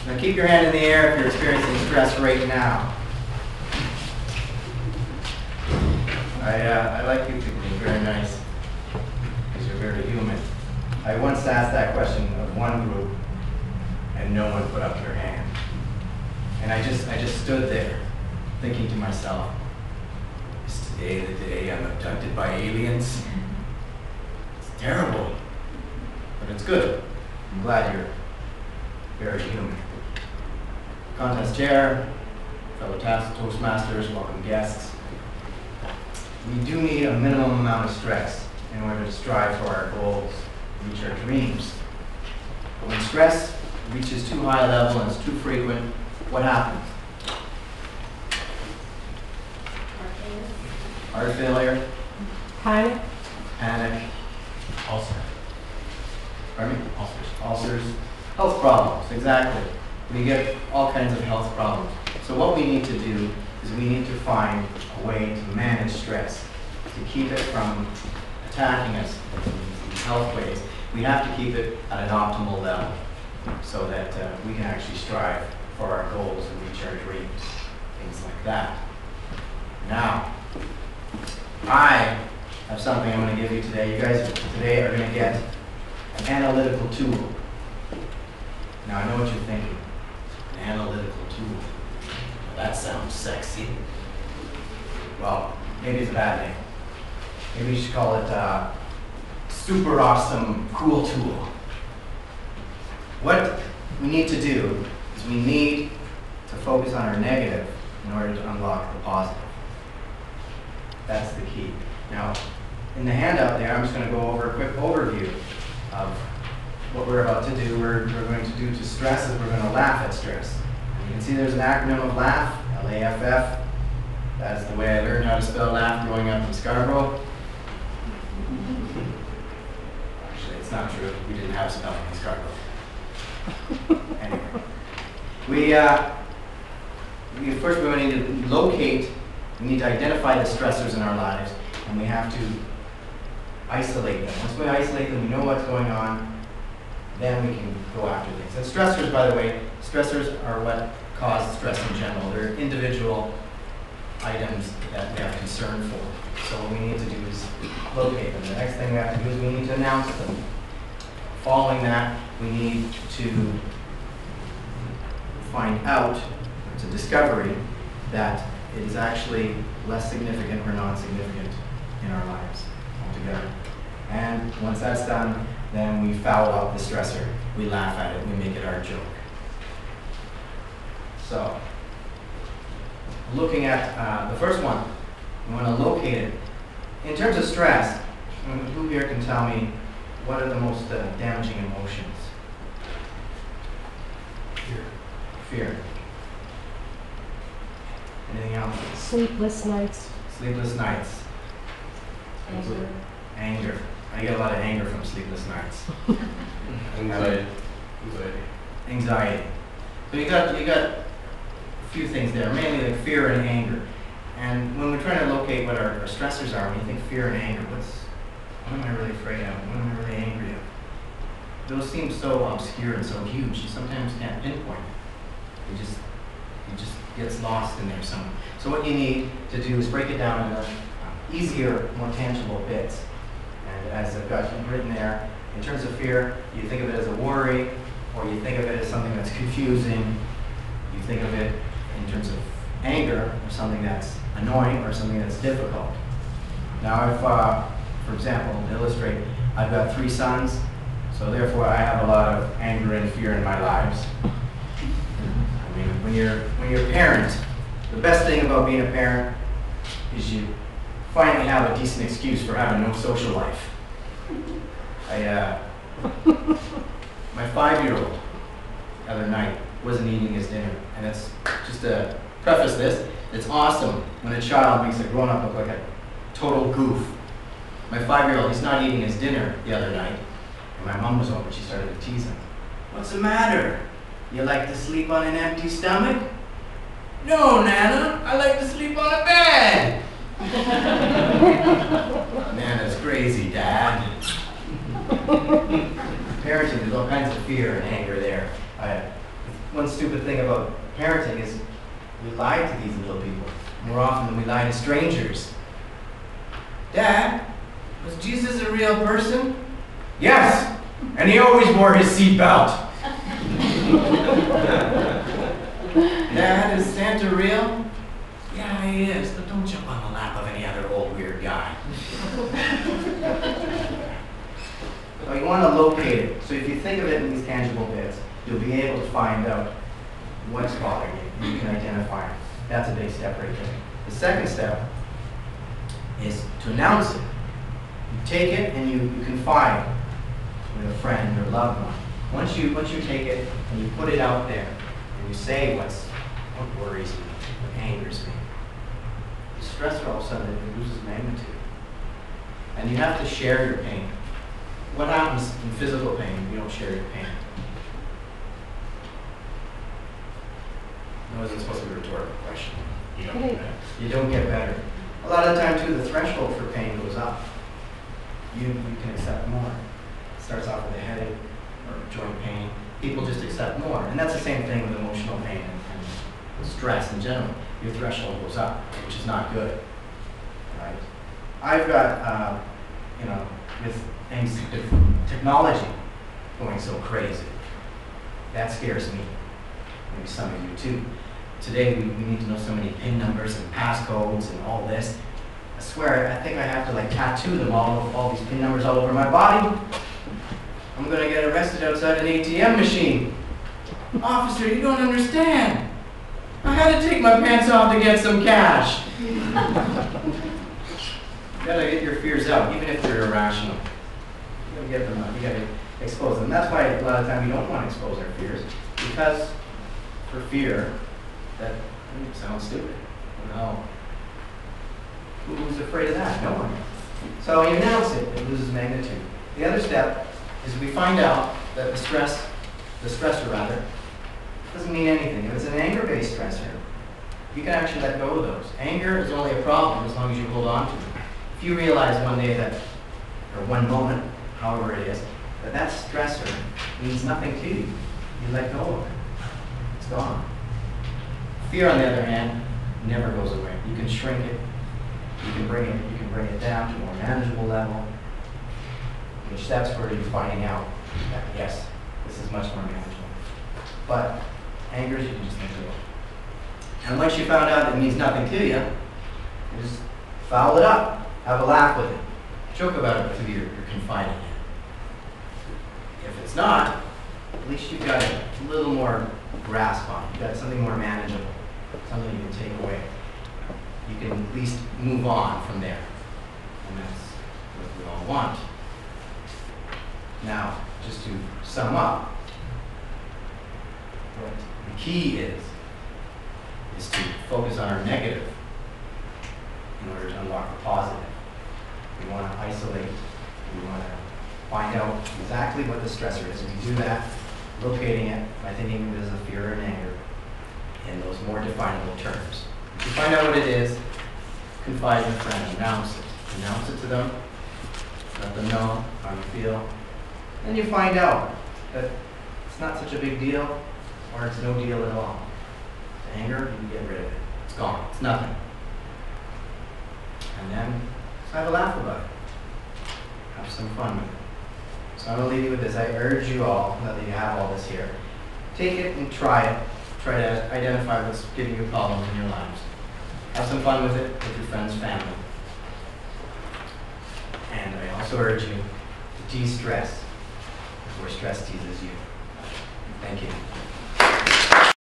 Now keep your hand in the air if you're experiencing stress right now. I like you people, you're very nice, because you're very human. I once asked that question of one group, and no one put up their hand. And I just stood there, thinking to myself, is today the day I'm abducted by aliens? It's terrible, but it's good. I'm glad you're very human. Contest chair, fellow Toastmasters, welcome guests. We do need a minimum amount of stress in order to strive for our goals, reach our dreams. But when stress reaches too high a level and it's too frequent, what happens? Heart failure. Panic. Panic. Ulcer. Pardon me? Ulcers. Ulcers. Health problems, exactly. We get all kinds of health problems. So what we need to do is we need to find a way to manage stress, to keep it from attacking us in these health ways. We have to keep it at an optimal level so that we can actually strive for our goals and reach our dreams, things like that. Now, I have something I'm going to give you today. You guys today are going to get an analytical tool. Now, I know what you're thinking. An analytical tool. That sounds sexy. Well, maybe it's a bad name. Maybe you should call it super awesome cool tool. What we need to do is we need to focus on our negative in order to unlock the positive. That's the key. Now, in the handout there, I'm just going to go over a quick overview of what we're about to do. We're going to do to stress is we're going to laugh at stress. You can see there's an acronym of LAUGH, L-A-F-F. That's the way I learned how to spell laugh growing up in Scarborough. Actually, it's not true. We didn't have spelling in Scarborough. Anyway, first we need to locate, we need to identify the stressors in our lives, and we have to isolate them. Once we isolate them, we know what's going on, then we can go after things. And stressors, by the way, stressors are what cause stress in general. They're individual items that we have concern for. So what we need to do is locate them. The next thing we have to do is we need to announce them. Following that, we need to find out, it's a discovery, that it is actually less significant or non-significant in our lives altogether. And once that's done, then we foul up the stressor. We laugh at it, we make it our joke. So, looking at the first one, we want to locate it. In terms of stress, who here can tell me what are the most damaging emotions? Fear. Anything else? Sleepless nights. Sleepless nights. Anger. Anger. I get a lot of anger from sleepless nights. Anxiety. Anxiety. So you got a few things there, mainly like fear and anger. And when we're trying to locate what our stressors are, when you think fear and anger, what am I really afraid of? What am I really angry of? Those seem so obscure and so huge, you sometimes can't pinpoint it. It just gets lost in there somewhere. So what you need to do is break it down into easier, more tangible bits. And as I've got written there, in terms of fear, you think of it as a worry, or you think of it as something that's confusing. You think of it in terms of anger, or something that's annoying, or something that's difficult. Now if, for example, to illustrate, I've got 3 sons, so therefore I have a lot of anger and fear in my lives. I mean, when you're a parent, the best thing about being a parent is you finally have a decent excuse for having no social life. My 5-year-old the other night wasn't eating his dinner, and it's just to preface this, it's awesome when a child makes a grown-up look like a total goof. My 5-year-old, he's not eating his dinner the other night, and my mom was over, she started to tease him. What's the matter? You like to sleep on an empty stomach? No, Nana, I like to sleep on a bed. Nana's crazy, Dad. Parenting, there's all kinds of fear and anger there. one stupid thing about parenting is we lie to these little people more often than we lie to strangers. Dad, was Jesus a real person? Yes, and he always wore his seatbelt. Dad, is Santa real? Yeah, he is, but don't jump on the lap of any other old weird guy. So you want to locate it. So if you think of it in these tangible bits, you'll be able to find out what's bothering you. You can identify it. That's a big step right there. The second step is to announce it. You take it and you confide with a friend or loved one. Once you take it and you put it out there and you say what worries me, what angers me, the stress all of a sudden it loses magnitude. And you have to share your pain. What happens in physical pain if you don't share your pain? That wasn't supposed to be a rhetorical question. You don't get better. A lot of the time, too, the threshold for pain goes up. You can accept more. It starts off with a headache or joint pain. People just accept more. And that's the same thing with emotional pain and stress in general. Your threshold goes up, which is not good. Right? I've got, with things, technology going so crazy, that scares me. Maybe some of you too. Today we need to know so many PIN numbers and passcodes and all this. I swear, I think I have to like tattoo them all these PIN numbers all over my body. I'm gonna get arrested outside an ATM machine. Officer, you don't understand. I had to take my pants off to get some cash. You gotta get your fears out, even if they're irrational. You gotta get them out. You gotta expose them. That's why a lot of the time we don't want to expose our fears, because for fear, that sounds stupid. No. Who's afraid of that? No one. So you announce it, it loses magnitude. The other step is we find out that the stressor rather, doesn't mean anything. If it's an anger-based stressor, you can actually let go of those. Anger is only a problem as long as you hold on to it. If you realize one day that, or one moment, however it is, that stressor means nothing to you, you let go of it. It's gone. Fear, on the other hand, never goes away. You can shrink it. You can bring it down to a more manageable level, which that's where you're finding out that yes, this is much more manageable. But anger, you can just let go. And once you found out it means nothing to you, you just foul it up. Have a laugh with it. Joke about it with who you're confiding in. If it's not, at least you've got a little more grasp on it. You've got something more manageable, something you can take away. You can at least move on from there. And that's what we all want. Now, just to sum up, what the key is to focus on our negative in order to unlock the positive. We want to isolate. We want to find out exactly what the stressor is. We do that, locating it by thinking of it as a fear and anger in those more definable terms. If you find out what it is, confide in a friend, announce it. Announce it to them, let them know how you feel. Then you find out that it's not such a big deal, or it's no deal at all. The anger, you can get rid of it. It's gone. It's nothing. And then just have a laugh about it. Have some fun with it. So I'm going to leave you with this. I urge you all, now that you have all this here, take it and try it. Try to identify what's giving you problems in your lives. Have some fun with it with your friends, family. And I also urge you to de-stress before stress teases you. Thank you.